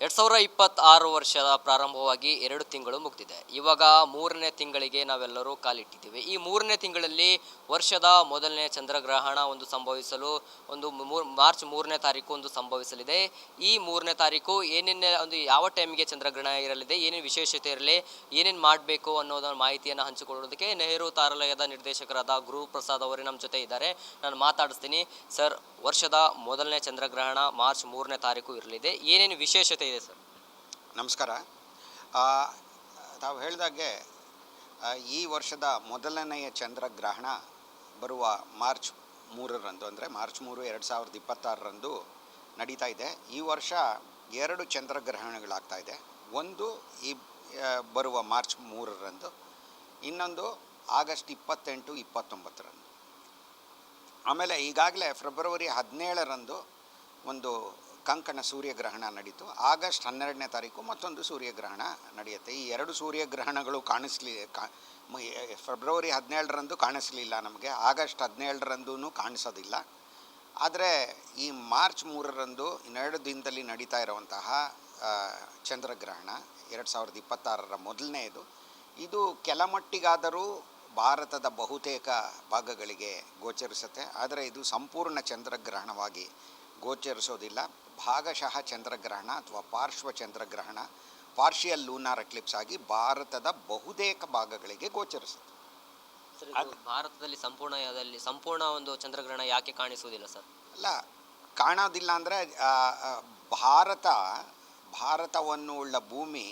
2026 ವರ್ಷದ ಪ್ರಾರಂಭವಾಗಿ 2 ತಿಂಗಳು ಮುಗಿದಿದೆ. ಇವಾಗ 3ನೇ ತಿಂಗಳಿಗೆ ನಾವೆಲ್ಲರೂ ಕಾಲಿಟ್ಟಿದ್ದೀವಿ. ಈ 3ನೇ ತಿಂಗಳಲ್ಲಿ ವರ್ಷದ ಮೊದಲನೇ ಚಂದ್ರಗ್ರಹಣ ಒಂದು ಸಂಭವಿಸಲು ಮಾರ್ಚ್ 3ನೇ ತಾರೀಕು ಒಂದು ಸಂಭವಿಸಲಿದೆ. ಈ 3ನೇ ತಾರೀಕು ಒಂದು ಯಾವ ಟೈಮಿಗೆ ಚಂದ್ರಗ್ರಹಣ ಇರಲಿದೆ, ಏನೇನು ವಿಶೇಷತೆ ಇರಲಿ, ಏನೇನು ಮಾಡಬೇಕು ಅನ್ನೋದರ ಮಾಹಿತಿಯನ್ನು ಹಂಚಿಕೊಳ್ಳೋದಕ್ಕೆ ನೆಹರು ತಾರಾಲಯದ ನಿರ್ದೇಶಕರಾದ ಗುರುಪ್ರಸಾದ್ ಅವರೇ ನಮ್ಮ ಜೊತೆ ಇದ್ದಾರೆ. ನಾನು ಮಾತಾಡಿಸ್ತೀನಿ. ಸರ್, ವರ್ಷದ ಮೊದಲನೇ ಚಂದ್ರಗ್ರಹಣ ಮಾರ್ಚ್ 3ನೇ ತಾರೀಕು ಇರಲಿದೆ. ಏನೇನು ವಿಶೇಷತೆ ಇದೆ ಸರ್? ನಮಸ್ಕಾರ. ತಾವು ಹೇಳಿದಾಗೆ ಈ ವರ್ಷದ ಮೊದಲನೆಯ ಚಂದ್ರಗ್ರಹಣ ಬರುವ ಮಾರ್ಚ್ 3ರಂದು, ಅಂದರೆ ಮಾರ್ಚ್ 3, 2026ರಂದು ನಡೀತಾ ಇದೆ. ಈ ವರ್ಷ 2 ಚಂದ್ರಗ್ರಹಣಗಳಾಗ್ತಾ ಇದೆ. ಒಂದು ಈ ಬರುವ ಮಾರ್ಚ್ 3ರಂದು, ಇನ್ನೊಂದು ಆಗಸ್ಟ್ 28, 29ರಂದು. ಆಮೇಲೆ ಈಗಾಗಲೇ ಫೆಬ್ರವರಿ 17ರಂದು ಒಂದು ಕಂಕಣ ಸೂರ್ಯಗ್ರಹಣ ನಡೀತು. ಆಗಸ್ಟ್ 12ನೇ ತಾರೀಕು ಮತ್ತೊಂದು ಸೂರ್ಯಗ್ರಹಣ ನಡೆಯುತ್ತೆ. ಈ 2 ಸೂರ್ಯಗ್ರಹಣಗಳು ಫೆಬ್ರವರಿ 17ರಂದು ಕಾಣಿಸ್ಲಿಲ್ಲ ನಮಗೆ, ಆಗಸ್ಟ್ 17ರಂದೂ ಕಾಣಿಸೋದಿಲ್ಲ. ಆದರೆ ಈ ಮಾರ್ಚ್ 3ರಂದು 2 ದಿನದಲ್ಲಿ ನಡೀತಾ ಇರುವಂತಹ ಚಂದ್ರಗ್ರಹಣ 2026ರ ಮೊದಲನೆಯದು. ಇದು ಕೆಲಮಟ್ಟಿಗಾದರೂ ಭಾರತದ ಬಹುತೇಕ ಭಾಗಗಳಿಗೆ ಗೋಚರಿಸುತ್ತೆ. ಆದರೆ ಇದು ಸಂಪೂರ್ಣ ಚಂದ್ರಗ್ರಹಣವಾಗಿ ಗೋಚರಿಸೋದಿಲ್ಲ. ಭಾಗಶಃ ಚಂದ್ರಗ್ರಹಣ ಅಥವಾ ಪಾರ್ಶ್ವ ಚಂದ್ರಗ್ರಹಣ, ಪಾರ್ಷಿಯಲ್ ಲೂನಾರ್ ಎಕ್ಲಿಪ್ಸ್ ಆಗಿ ಭಾರತದ ಬಹುತೇಕ ಭಾಗಗಳಿಗೆ ಗೋಚರಿಸುತ್ತೆ. ಭಾರತದಲ್ಲಿ ಸಂಪೂರ್ಣ ಒಂದು ಚಂದ್ರಗ್ರಹಣ ಯಾಕೆ ಕಾಣಿಸುವುದಿಲ್ಲ ಸರ್? ಅಲ್ಲ, ಕಾಣೋದಿಲ್ಲ ಅಂದರೆ ಭಾರತವನ್ನು ಉಳ್ಳ ಭೂಮಿ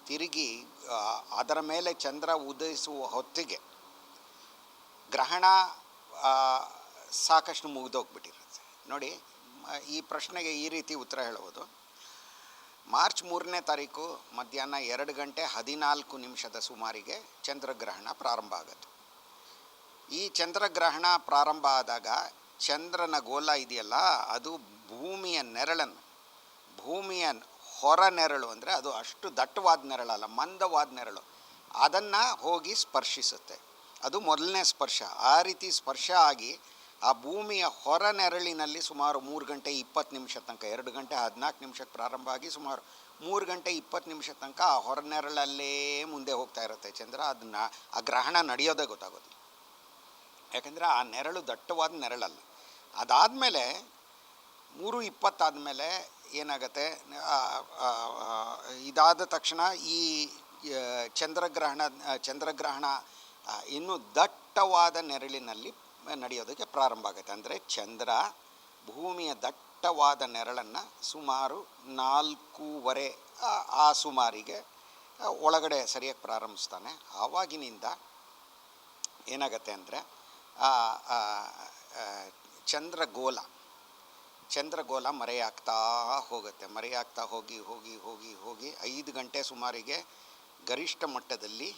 ತಿರುಗಿ ಅದರ ಮೇಲೆ ಚಂದ್ರ ಉದಯಿಸುವ ಹೊತ್ತಿಗೆ ಗ್ರಹಣ ಸಾಕಷ್ಟು ಮುಗಿದೋಗ್ಬಿಟ್ಟಿರುತ್ತೆ. ನೋಡಿ, ಈ ಪ್ರಶ್ನೆಗೆ ಈ ರೀತಿ ಉತ್ತರ ಹೇಳುವುದು. ಮಾರ್ಚ್ 3ನೇ ತಾರೀಕು ಮಧ್ಯಾಹ್ನ 2 ಗಂಟೆ 14 ನಿಮಿಷದ ಸುಮಾರಿಗೆ ಚಂದ್ರಗ್ರಹಣ ಪ್ರಾರಂಭ ಆಗುತ್ತೆ. ಈ ಚಂದ್ರಗ್ರಹಣ ಪ್ರಾರಂಭ ಆದಾಗ ಚಂದ್ರನ ಗೋಲ ಇದೆಯಲ್ಲ, ಅದು ಭೂಮಿಯ ಹೊರ ನೆರಳು, ಅಂದರೆ ಅದು ಅಷ್ಟು ದಟ್ಟವಾದ ನೆರಳಲ್ಲ, ಮಂದವಾದ ನೆರಳು, ಅದನ್ನು ಹೋಗಿ ಸ್ಪರ್ಶಿಸುತ್ತೆ. ಅದು ಮೊದಲನೇ ಸ್ಪರ್ಶ. ಆ ರೀತಿ ಸ್ಪರ್ಶ ಆಗಿ ಆ ಭೂಮಿಯ ಹೊರ ನೆರಳಿನಲ್ಲಿ ಸುಮಾರು 3 ಗಂಟೆ 20 ನಿಮಿಷ ತನಕ, 2 ಗಂಟೆ 14 ನಿಮಿಷಕ್ಕೆ ಪ್ರಾರಂಭ ಆಗಿ ಸುಮಾರು 3 ಗಂಟೆ 20 ನಿಮಿಷ ತನಕ ಆ ಹೊರ ನೆರಳಲ್ಲೇ ಮುಂದೆ ಹೋಗ್ತಾ ಇರುತ್ತೆ ಚಂದ್ರ. ಆ ಗ್ರಹಣ ನಡೆಯೋದೇ ಗೊತ್ತಾಗೋದಿಲ್ಲ, ಯಾಕೆಂದರೆ ಆ ನೆರಳು ದಟ್ಟವಾದ ನೆರಳಲ್ಲ. ಅದಾದಮೇಲೆ 3:20 ಆದಮೇಲೆ ಏನಾಗುತ್ತೆ, ಇದಾದ ತಕ್ಷಣ ಈ ಚಂದ್ರಗ್ರಹಣ ಇನ್ನೂ ದಟ್ಟವಾದ ನೆರಳಿನಲ್ಲಿ ನಡೆಯೋದಕ್ಕೆ ಪ್ರಾರಂಭ ಆಗುತ್ತೆ. ಅಂದರೆ ಚಂದ್ರ ಭೂಮಿಯ ದಟ್ಟವಾದ ನೆರಳನ್ನು ಸುಮಾರು 4:15 ಆ ಸುಮಾರಿಗೆ ಒಳಗಡೆ ಸರಿಯಾಗಿ ಪ್ರಾರಂಭಿಸ್ತಾನೆ. ಆವಾಗಿನಿಂದ ಏನಾಗುತ್ತೆ ಅಂದರೆ ಚಂದ್ರಗೋಲ ಮರೆಯಾಗ್ತಾ ಹೋಗಿ 5 ಗಂಟೆ ಸುಮಾರಿಗೆ ಗರಿಷ್ಠ ಮಟ್ಟದಲ್ಲಿ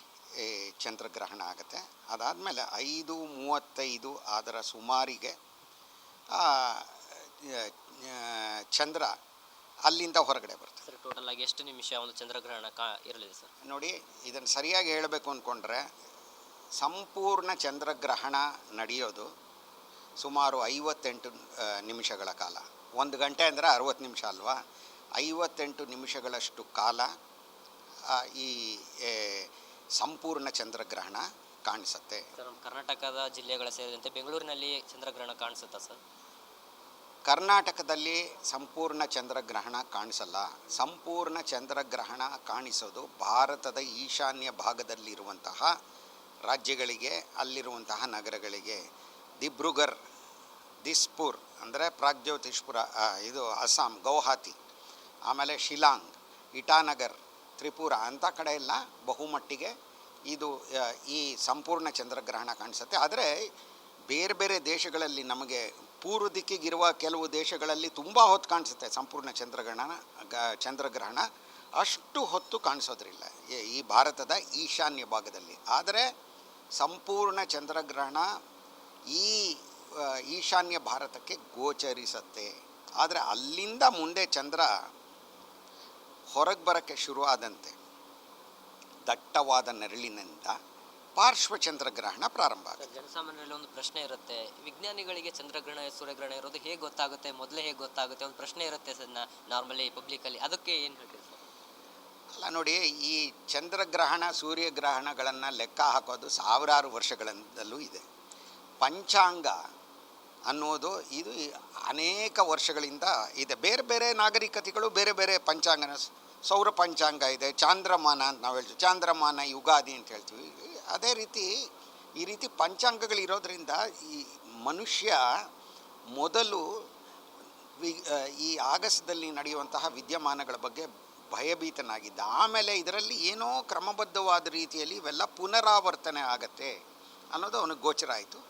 ಚಂದ್ರಗ್ರಹಣ ಆಗುತ್ತೆ. ಅದಾದಮೇಲೆ 5:35 ಅದರ ಸುಮಾರಿಗೆ ಚಂದ್ರ ಅಲ್ಲಿಂದ ಹೊರಗಡೆ ಬರ್ತದೆ. ಸರ್, ಟೋಟಲ್ ಆಗಿ ಎಷ್ಟು ನಿಮಿಷ ಒಂದು ಚಂದ್ರಗ್ರಹಣ ಇರಲಿದೆ ಸರ್? ನೋಡಿ, ಇದನ್ನು ಸರಿಯಾಗಿ ಹೇಳಬೇಕು ಅಂದ್ಕೊಂಡ್ರೆ ಸಂಪೂರ್ಣ ಚಂದ್ರಗ್ರಹಣ ನಡೆಯೋದು ಸುಮಾರು 58 ನಿಮಿಷಗಳ ಕಾಲ. 1 ಗಂಟೆ ಅಂದರೆ 60 ನಿಮಿಷ ಅಲ್ವಾ? 58 ನಿಮಿಷಗಳಷ್ಟು ಕಾಲ ಈ ಸಂಪೂರ್ಣ ಚಂದ್ರಗ್ರಹಣ ಕಾಣಿಸುತ್ತೆ. ಸರ್, ಕರ್ನಾಟಕದ ಜಿಲ್ಲೆಗಳ ಸೇರಿದಂತೆ ಬೆಂಗಳೂರಿನಲ್ಲಿ ಚಂದ್ರಗ್ರಹಣ ಕಾಣಿಸುತ್ತಾ ಸರ್? ಕರ್ನಾಟಕದಲ್ಲಿ ಸಂಪೂರ್ಣ ಚಂದ್ರಗ್ರಹಣ ಕಾಣಿಸಲ್ಲ. ಸಂಪೂರ್ಣ ಚಂದ್ರಗ್ರಹಣ ಕಾಣಿಸೋದು ಭಾರತದ ಈಶಾನ್ಯ ಭಾಗದಲ್ಲಿರುವಂತಹ ರಾಜ್ಯಗಳಿಗೆ, ಅಲ್ಲಿರುವಂತಹ ನಗರಗಳಿಗೆ. ದಿಬ್ರುಗರ್, ದಿಸ್ಪುರ್ ಅಂದರೆ ಪ್ರಾಗ್ಜ್ಯೋತಿಷ್ಪುರ, ಇದು ಅಸ್ಸಾಂ, ಗೌಹಾತಿ, ಆಮೇಲೆ ಶಿಲಾಂಗ್, ಇಟಾನಗರ್, ತ್ರಿಪುರ ಅಂಥ ಕಡೆ ಎಲ್ಲ ಬಹುಮಟ್ಟಿಗೆ ಇದು ಈ ಸಂಪೂರ್ಣ ಚಂದ್ರಗ್ರಹಣ ಕಾಣಿಸುತ್ತೆ. ಆದರೆ ಬೇರೆ ಬೇರೆ ದೇಶಗಳಲ್ಲಿ, ನಮಗೆ ಪೂರ್ವ ದಿಕ್ಕಿಗಿರುವ ಕೆಲವು ದೇಶಗಳಲ್ಲಿ ತುಂಬ ಹೊತ್ತು ಕಾಣಿಸುತ್ತೆ ಸಂಪೂರ್ಣ ಚಂದ್ರಗ್ರಹಣ. ಅಷ್ಟು ಹೊತ್ತು ಕಾಣಿಸೋದ್ರಿಲ್ಲ ಈ ಭಾರತದ ಈಶಾನ್ಯ ಭಾಗದಲ್ಲಿ. ಆದರೆ ಸಂಪೂರ್ಣ ಚಂದ್ರಗ್ರಹಣ ಈ ಈಶಾನ್ಯ ಭಾರತಕ್ಕೆ ಗೋಚರಿಸುತ್ತೆ. ಆದರೆ ಅಲ್ಲಿಂದ ಮುಂದೆ ಚಂದ್ರ ಹೊರಗೆ ಬರೋಕ್ಕೆ ಶುರುವಾದಂತೆ ದಟ್ಟವಾದ ನೆರಳಿನಿಂದ ಪಾರ್ಶ್ವ ಚಂದ್ರಗ್ರಹಣ ಪ್ರಾರಂಭ ಆಗುತ್ತೆ. ಜನಸಾಮಾನ್ಯರಲ್ಲಿ ಒಂದು ಪ್ರಶ್ನೆ ಇರುತ್ತೆ, ವಿಜ್ಞಾನಿಗಳಿಗೆ ಚಂದ್ರಗ್ರಹಣ ಸೂರ್ಯಗ್ರಹಣ ಇರೋದು ಹೇಗೆ ಗೊತ್ತಾಗುತ್ತೆ, ಮೊದಲೇ ಹೇಗೆ ಗೊತ್ತಾಗುತ್ತೆ, ಒಂದು ಪ್ರಶ್ನೆ ಇರುತ್ತೆ ಸರ್ ನಾರ್ಮಲಿ ಪಬ್ಲಿಕಲ್ಲಿ, ಅದಕ್ಕೆ ಏನು ಹೇಳ್ತೀರಿ ಸರ್? ಅಲ್ಲ ನೋಡಿ, ಈ ಚಂದ್ರಗ್ರಹಣ ಸೂರ್ಯಗ್ರಹಣಗಳನ್ನು ಲೆಕ್ಕ ಹಾಕೋದು ಸಾವಿರಾರು ವರ್ಷಗಳಿಂದಲೂ ಇದೆ. ಪಂಚಾಂಗ ಅನ್ನೋದು ಇದು ಅನೇಕ ವರ್ಷಗಳಿಂದ ಇದೆ. ಬೇರೆ ಬೇರೆ ನಾಗರಿಕತೆಗಳು ಬೇರೆ ಬೇರೆ ಪಂಚಾಂಗನ, ಸೌರ ಪಂಚಾಂಗ ಇದೆ, ಚಾಂದ್ರಮಾನ ಅಂತ ನಾವು ಹೇಳ್ತೀವಿ, ಚಾಂದ್ರಮಾನ ಯುಗಾದಿ ಅಂತ ಹೇಳ್ತೀವಿ. ಅದೇ ರೀತಿ ಈ ರೀತಿ ಪಂಚಾಂಗಗಳಿರೋದ್ರಿಂದ ಈ ಮನುಷ್ಯ ಮೊದಲು ಈ ಆಗಸದಲ್ಲಿ ನಡೆಯುವಂತಹ ವಿದ್ಯಮಾನಗಳ ಬಗ್ಗೆ ಭಯಭೀತನಾಗಿದ್ದ. ಆಮೇಲೆ ಇದರಲ್ಲಿ ಏನೋ ಕ್ರಮಬದ್ಧವಾದ ರೀತಿಯಲ್ಲಿ ಇವೆಲ್ಲ ಪುನರಾವರ್ತನೆ ಆಗತ್ತೆ ಅನ್ನೋದು ಅವನಿಗೆ ಗೋಚರ ಆಯಿತು.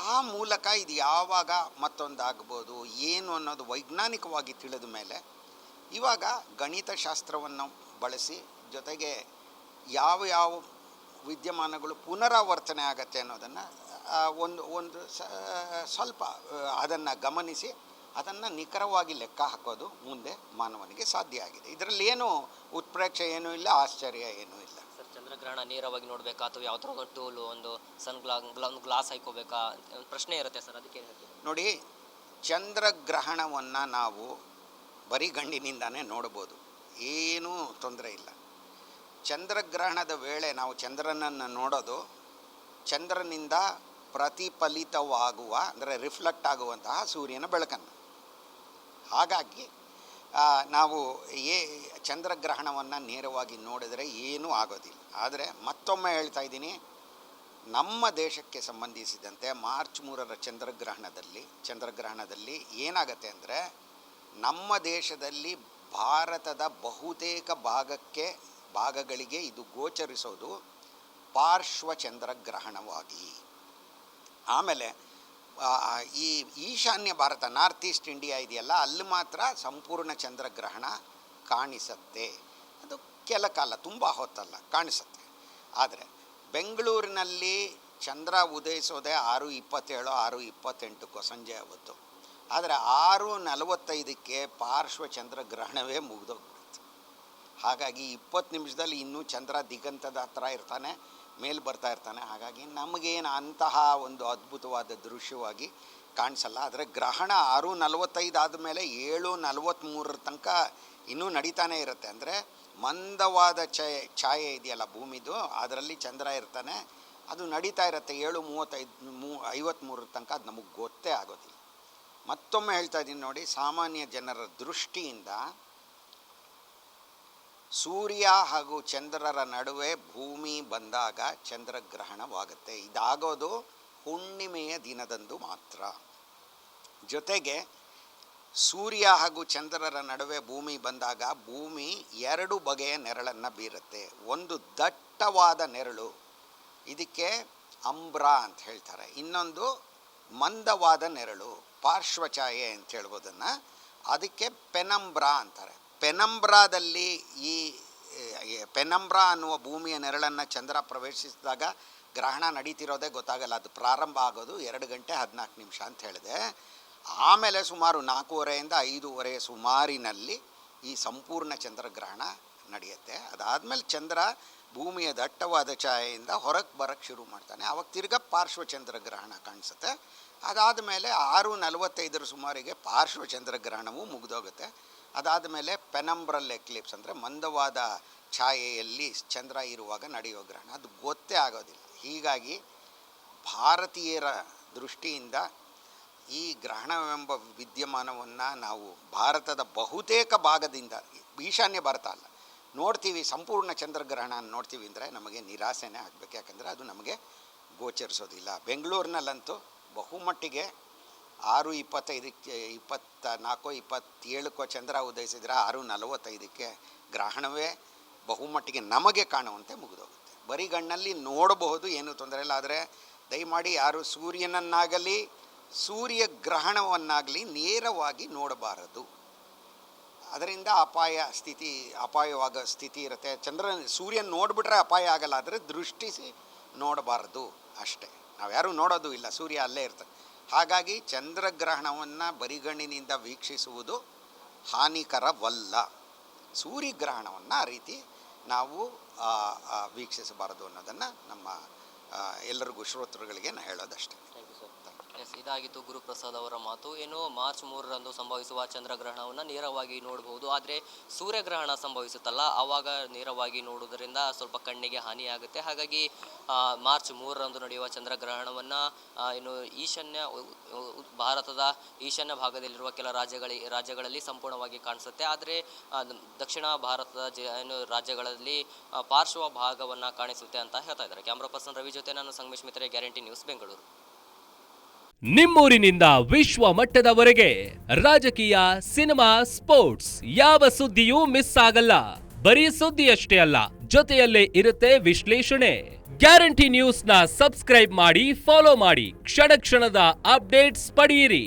ಆ ಮೂಲಕ ಇದು ಯಾವಾಗ ಮತ್ತೊಂದಾಗ್ಬೋದು ಏನು ಅನ್ನೋದು ವೈಜ್ಞಾನಿಕವಾಗಿ ತಿಳಿದ ಮೇಲೆ ಇವಾಗ ಗಣಿತಶಾಸ್ತ್ರವನ್ನು ಬಳಸಿ ಜೊತೆಗೆ ಯಾವ ವಿದ್ಯಮಾನಗಳು ಪುನರಾವರ್ತನೆ ಆಗತ್ತೆ ಅನ್ನೋದನ್ನು ಒಂದು ಸ್ವಲ್ಪ ಅದನ್ನು ಗಮನಿಸಿ ಅದನ್ನು ನಿಖರವಾಗಿ ಲೆಕ್ಕ ಹಾಕೋದು ಮುಂದೆ ಮಾನವನಿಗೆ ಸಾಧ್ಯ ಆಗಿದೆ. ಇದರಲ್ಲಿ ಏನು ಉತ್ಪ್ರೇಕ್ಷೆ ಏನೂ ಇಲ್ಲ, ಆಶ್ಚರ್ಯ ಏನೂ ಇಲ್ಲ. ಸರ್, ಚಂದ್ರಗ್ರಹಣ ನೇರವಾಗಿ ನೋಡಬೇಕಾ ಅಥವಾ ಯಾವ ಥರ ಒಂದು ಟೂಲು, ಒಂದು ಒಂದು ಗ್ಲಾಸ್ ಹಾಕೋಬೇಕಾ, ಒಂದು ಪ್ರಶ್ನೆ ಇರುತ್ತೆ ಸರ್, ಅದಕ್ಕೆ ಏನು ಹೇಳ್ತೀವಿ? ನೋಡಿ, ಚಂದ್ರಗ್ರಹಣವನ್ನು ನಾವು ಬರೀ ಗಣ್ಣಿನಿಂದಾನೇ ನೋಡ್ಬೋದು, ಏನೂ ತೊಂದರೆ ಇಲ್ಲ. ಚಂದ್ರಗ್ರಹಣದ ವೇಳೆ ನಾವು ಚಂದ್ರನನ್ನು ನೋಡೋದು ಚಂದ್ರನಿಂದ ಪ್ರತಿಫಲಿತವಾಗುವ ಅಂದರೆ ರಿಫ್ಲೆಕ್ಟ್ ಆಗುವಂತಹ ಸೂರ್ಯನ ಬೆಳಕನ್ನು. ಹಾಗಾಗಿ ನಾವು ಚಂದ್ರಗ್ರಹಣವನ್ನು ನೇರವಾಗಿ ನೋಡಿದರೆ ಏನೂ ಆಗೋದಿಲ್ಲ. ಆದರೆ ಮತ್ತೊಮ್ಮೆ ಹೇಳ್ತಾ ಇದ್ದೀನಿ, ನಮ್ಮ ದೇಶಕ್ಕೆ ಸಂಬಂಧಿಸಿದಂತೆ ಮಾರ್ಚ್ 3ರ ಚಂದ್ರಗ್ರಹಣದಲ್ಲಿ ಏನಾಗುತ್ತೆ ಅಂದರೆ, ನಮ್ಮ ದೇಶದಲ್ಲಿ ಭಾರತದ ಬಹುತೇಕ ಭಾಗಗಳಿಗೆ ಇದು ಗೋಚರಿಸೋದು ಪಾರ್ಶ್ವ ಚಂದ್ರಗ್ರಹಣವಾಗಿ. ಆಮೇಲೆ ಈ ಈಶಾನ್ಯ ಭಾರತ, ನಾರ್ತ್ ಈಸ್ಟ್ ಇಂಡಿಯಾ ಇದೆಯಲ್ಲ, ಅಲ್ಲಿ ಮಾತ್ರ ಸಂಪೂರ್ಣ ಚಂದ್ರಗ್ರಹಣ ಕಾಣಿಸುತ್ತೆ. ಅದು ಕೆಲ ಕಾಲ, ತುಂಬ ಹೊತ್ತಲ್ಲ, ಕಾಣಿಸುತ್ತೆ. ಆದರೆ ಬೆಂಗಳೂರಿನಲ್ಲಿ ಚಂದ್ರ ಉದಯಿಸೋದೆ 6:27 6:28 ಸಂಜೆ ಹೊತ್ತು. ಆದರೆ 6:45 ಪಾರ್ಶ್ವ ಚಂದ್ರಗ್ರಹಣವೇ ಮುಗಿದೋಗ್ಬಿಡುತ್ತೆ. ಹಾಗಾಗಿ 20 ನಿಮಿಷದಲ್ಲಿ ಇನ್ನೂ ಚಂದ್ರ ದಿಗಂತದ ಹತ್ರ ಇರ್ತಾನೆ, ಮೇಲೆ ಬರ್ತಾ ಇರ್ತಾನೆ. ಹಾಗಾಗಿ ನಮಗೇನು ಅಂತಹ ಒಂದು ಅದ್ಭುತವಾದ ದೃಶ್ಯವಾಗಿ ಕಾಣಿಸಲ್ಲ. ಆದರೆ ಗ್ರಹಣ 6:45 ಆದಮೇಲೆ 7:43 ತನಕ ಇನ್ನೂ ನಡೀತಾನೆ ಇರುತ್ತೆ. ಅಂದರೆ ಮಂದವಾದ ಛಾಯೆ ಇದೆಯಲ್ಲ ಭೂಮಿದು, ಅದರಲ್ಲಿ ಚಂದ್ರ ಇರ್ತಾನೆ, ಅದು ನಡೀತಾ ಇರುತ್ತೆ 7:53 ತನಕ. ಅದು ನಮಗೆ ಗೊತ್ತೇ ಆಗೋದಿಲ್ಲ. ಮತ್ತೊಮ್ಮೆ ಹೇಳ್ತಾ ಇದ್ದೀನಿ ನೋಡಿ, ಸಾಮಾನ್ಯ ಜನರ ದೃಷ್ಟಿಯಿಂದ ಸೂರ್ಯ ಹಾಗೂ ಚಂದ್ರರ ನಡುವೆ ಭೂಮಿ ಬಂದಾಗ ಚಂದ್ರಗ್ರಹಣವಾಗುತ್ತೆ. ಇದಾಗೋದು ಹುಣ್ಣಿಮೆಯ ದಿನದಂದು ಮಾತ್ರ. ಜೊತೆಗೆ ಸೂರ್ಯ ಹಾಗೂ ಚಂದ್ರರ ನಡುವೆ ಭೂಮಿ ಬಂದಾಗ ಭೂಮಿ 2 ಬಗೆಯ ನೆರಳನ್ನು ಬೀರುತ್ತೆ. ಒಂದು ದಟ್ಟವಾದ ನೆರಳು, ಇದಕ್ಕೆ ಅಂಬ್ರಾ ಅಂತ ಹೇಳ್ತಾರೆ. ಇನ್ನೊಂದು ಮಂದವಾದ ನೆರಳು, ಪಾರ್ಶ್ವಛಾಯೆ ಅಂತ ಹೇಳ್ಬೋದನ್ನು, ಅದಕ್ಕೆ ಪೆನಂಬ್ರಾ ಅಂತಾರೆ. ಪೆನಂಬ್ರಾದಲ್ಲಿ ಪೆನಂಬ್ರಾ ಅನ್ನುವ ಭೂಮಿಯ ನೆರಳನ್ನು ಚಂದ್ರ ಪ್ರವೇಶಿಸಿದಾಗ ಗ್ರಹಣ ನಡೀತಿರೋದೇ ಗೊತ್ತಾಗಲ್ಲ. ಅದು ಪ್ರಾರಂಭ ಆಗೋದು 2 ಗಂಟೆ 14 ನಿಮಿಷ ಅಂತ ಹೇಳಿದೆ. ಆಮೇಲೆ ಸುಮಾರು 4:15 5:30 ಸುಮಾರಿನಲ್ಲಿ ಈ ಸಂಪೂರ್ಣ ಚಂದ್ರಗ್ರಹಣ ನಡೆಯುತ್ತೆ. ಅದಾದಮೇಲೆ ಚಂದ್ರ ಭೂಮಿಯ ದಟ್ಟವಾದ ಛಾಯೆಯಿಂದ ಹೊರಗೆ ಬರೋಕ್ಕೆ ಶುರು ಮಾಡ್ತಾನೆ. ಆವಾಗ ತಿರ್ಗ ಪಾರ್ಶ್ವ ಚಂದ್ರಗ್ರಹಣ ಕಾಣಿಸುತ್ತೆ. ಅದಾದ ಮೇಲೆ 6:45 ಸುಮಾರಿಗೆ ಪಾರ್ಶ್ವ ಚಂದ್ರಗ್ರಹಣವೂ ಮುಗಿದೋಗುತ್ತೆ. ಅದಾದ ಮೇಲೆ ಪೆನಂಬ್ರಲ್ ಎಕ್ಲಿಪ್ಸ್ ಅಂದರೆ ಮಂದವಾದ ಛಾಯೆಯಲ್ಲಿ ಚಂದ್ರ ಇರುವಾಗ ನಡೆಯೋ ಗ್ರಹಣ, ಅದು ಗೊತ್ತೇ ಆಗೋದಿಲ್ಲ. ಹೀಗಾಗಿ ಭಾರತೀಯರ ದೃಷ್ಟಿಯಿಂದ ಈ ಗ್ರಹಣವೆಂಬ ವಿದ್ಯಮಾನವನ್ನು ನಾವು ಭಾರತದ ಬಹುತೇಕ ಭಾಗದಿಂದ, ಈಶಾನ್ಯ ಭಾರತ ಅಲ್ಲ, ನೋಡ್ತೀವಿ. ಸಂಪೂರ್ಣ ಚಂದ್ರಗ್ರಹಣ ನೋಡ್ತೀವಿ ಅಂದರೆ ನಮಗೆ ನಿರಾಸೆನೇ ಆಗಬೇಕು. ಯಾಕಂದರೆ ಅದು ನಮಗೆ ಗೋಚರಿಸೋದಿಲ್ಲ. ಬೆಂಗಳೂರಿನಲ್ಲಂತೂ ಬಹುಮಟ್ಟಿಗೆ 6:25 24 27 ಚಂದ್ರ ಉದಯಿಸಿದರೆ 6:45 ಗ್ರಹಣವೇ ಬಹುಮಟ್ಟಿಗೆ ನಮಗೆ ಕಾಣುವಂತೆ ಮುಗಿದೋಗುತ್ತೆ. ಬರೀ ಗಣ್ಣಲ್ಲಿ ನೋಡಬಹುದು, ಏನೂ ತೊಂದರೆ ಇಲ್ಲ. ಆದರೆ ದಯಮಾಡಿ ಯಾರು ಸೂರ್ಯನನ್ನಾಗಲಿ ಸೂರ್ಯಗ್ರಹಣವನ್ನಾಗಲಿ ನೇರವಾಗಿ ನೋಡಬಾರದು. ಅದರಿಂದ ಅಪಾಯವಾಗೋ ಸ್ಥಿತಿ ಇರುತ್ತೆ. ಸೂರ್ಯನ ನೋಡಿಬಿಟ್ರೆ ಅಪಾಯ ಆಗಲ್ಲ, ಆದರೆ ದೃಷ್ಟಿಸಿ ನೋಡಬಾರ್ದು ಅಷ್ಟೇ. ನಾವು ಯಾರೂ ನೋಡೋದು ಇಲ್ಲ, ಸೂರ್ಯ ಅಲ್ಲೇ ಇರ್ತಾರೆ. ಹಾಗಾಗಿ ಚಂದ್ರಗ್ರಹಣವನ್ನು ಬರಿಗಣ್ಣಿನಿಂದ ವೀಕ್ಷಿಸುವುದು ಹಾನಿಕರವಲ್ಲ. ಸೂರ್ಯಗ್ರಹಣವನ್ನು ಆ ರೀತಿ ನಾವು ವೀಕ್ಷಿಸಬಾರದು ಅನ್ನೋದನ್ನು ನಮ್ಮ ಎಲ್ಲರಿಗೂ ಶ್ರೋತೃಗಳಿಗೆ ನಾನು ಹೇಳೋದಷ್ಟೇ. ಎಸ್, ಇದಾಗಿತ್ತು ಗುರುಪ್ರಸಾದ್ ಅವರ ಮಾತು. ಏನು ಮಾರ್ಚ್ 3ರಂದು ಸಂಭವಿಸುವ ಚಂದ್ರಗ್ರಹಣವನ್ನು ನೇರವಾಗಿ ನೋಡಬಹುದು, ಆದರೆ ಸೂರ್ಯಗ್ರಹಣ ಸಂಭವಿಸುತ್ತಲ್ಲ ಆವಾಗ ನೇರವಾಗಿ ನೋಡುವುದರಿಂದ ಸ್ವಲ್ಪ ಕಣ್ಣಿಗೆ ಹಾನಿಯಾಗುತ್ತೆ. ಹಾಗಾಗಿ ಮಾರ್ಚ್ 3ರಂದು ನಡೆಯುವ ಚಂದ್ರಗ್ರಹಣವನ್ನು ಏನು ಭಾರತದ ಈಶಾನ್ಯ ಭಾಗದಲ್ಲಿರುವ ಕೆಲ ರಾಜ್ಯಗಳಲ್ಲಿ ಸಂಪೂರ್ಣವಾಗಿ ಕಾಣಿಸುತ್ತೆ. ಆದರೆ ದಕ್ಷಿಣ ಭಾರತದ ರಾಜ್ಯಗಳಲ್ಲಿ ಪಾರ್ಶ್ವ ಭಾಗವನ್ನು ಕಾಣಿಸುತ್ತೆ ಅಂತ ಹೇಳ್ತಾ ಇದ್ದಾರೆ. ಕ್ಯಾಮ್ರಾ ಪರ್ಸನ್ ರವಿ ಜೊತೆ ನಾನು ಸಂಗಮೇಶ್ ಮಿತ್ರೆ, ಗ್ಯಾರಂಟಿ ನ್ಯೂಸ್, ಬೆಂಗಳೂರು. ನಿಮ್ಮೂರಿನಿಂದ ವಿಶ್ವ ಮಟ್ಟದವರೆಗೆ ರಾಜಕೀಯ, ಸಿನಿಮಾ, ಸ್ಪೋರ್ಟ್ಸ್ ಯಾವ ಸುದ್ದಿಯೂ ಮಿಸ್ ಆಗಲ್ಲ. ಬರೀ ಸುದ್ದಿಯಷ್ಟೇ ಅಲ್ಲ, ಜೊತೆಯಲ್ಲೇ ಇರುತ್ತೆ ವಿಶ್ಲೇಷಣೆ. ಗ್ಯಾರಂಟಿ ನ್ಯೂಸ್ನ ಸಬ್ಸ್ಕ್ರೈಬ್ ಮಾಡಿ, ಫಾಲೋ ಮಾಡಿ, ಕ್ಷಣ ಕ್ಷಣದ ಅಪ್ಡೇಟ್ಸ್ ಪಡೆಯಿರಿ.